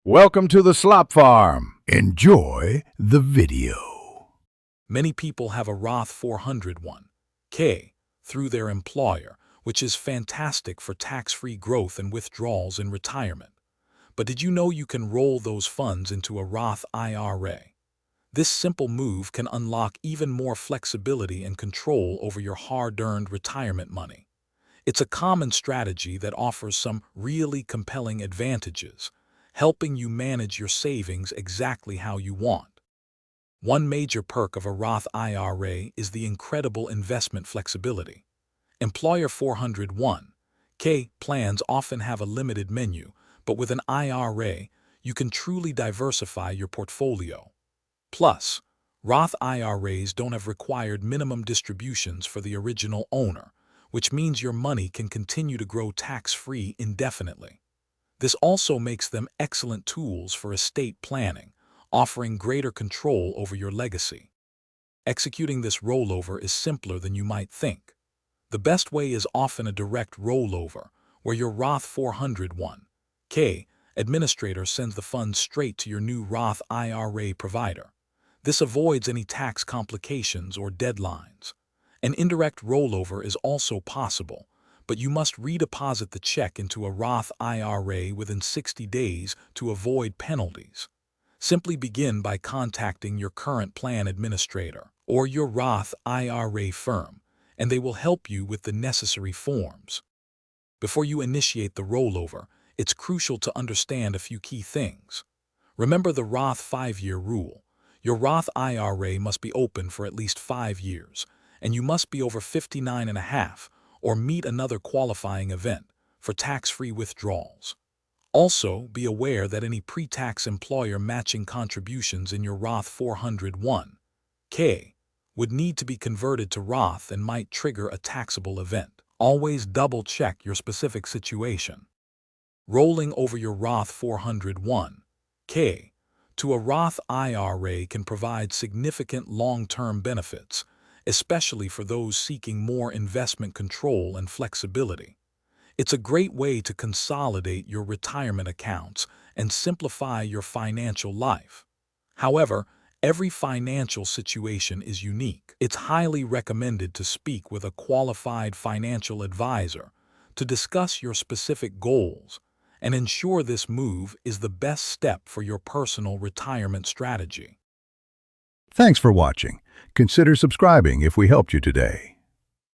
Welcome to the Slop Farm. Enjoy the video. Many people have a Roth 401k through their employer, which is fantastic for tax-free growth and withdrawals in retirement. But did you know you can roll those funds into a Roth IRA? This simple move can unlock even more flexibility and control over your hard-earned retirement money. It's a common strategy that offers some really compelling advantages, helping you manage your savings exactly how you want. One major perk of a Roth IRA is the incredible investment flexibility. Employer 401k plans often have a limited menu, but with an IRA, you can truly diversify your portfolio. Plus, Roth IRAs don't have required minimum distributions for the original owner, which means your money can continue to grow tax-free indefinitely. This also makes them excellent tools for estate planning, offering greater control over your legacy. Executing this rollover is simpler than you might think. The best way is often a direct rollover, where your Roth 401k administrator sends the funds straight to your new Roth IRA provider. This avoids any tax complications or deadlines. An indirect rollover is also possible, but you must redeposit the check into a Roth IRA within 60 days to avoid penalties. Simply begin by contacting your current plan administrator or your Roth IRA firm, and they will help you with the necessary forms. Before you initiate the rollover, it's crucial to understand a few key things. Remember the Roth 5-year rule. Your Roth IRA must be open for at least 5 years, and you must be over 59 and a half or meet another qualifying event for tax-free withdrawals. Also, be aware that any pre-tax employer matching contributions in your Roth 401k would need to be converted to Roth and might trigger a taxable event. Always double-check your specific situation. Rolling over your Roth 401k to a Roth IRA can provide significant long-term benefits, especially for those seeking more investment control and flexibility. It's a great way to consolidate your retirement accounts and simplify your financial life. However, every financial situation is unique. It's highly recommended to speak with a qualified financial advisor to discuss your specific goals and ensure this move is the best step for your personal retirement strategy. Thanks for watching. Consider subscribing if we helped you today.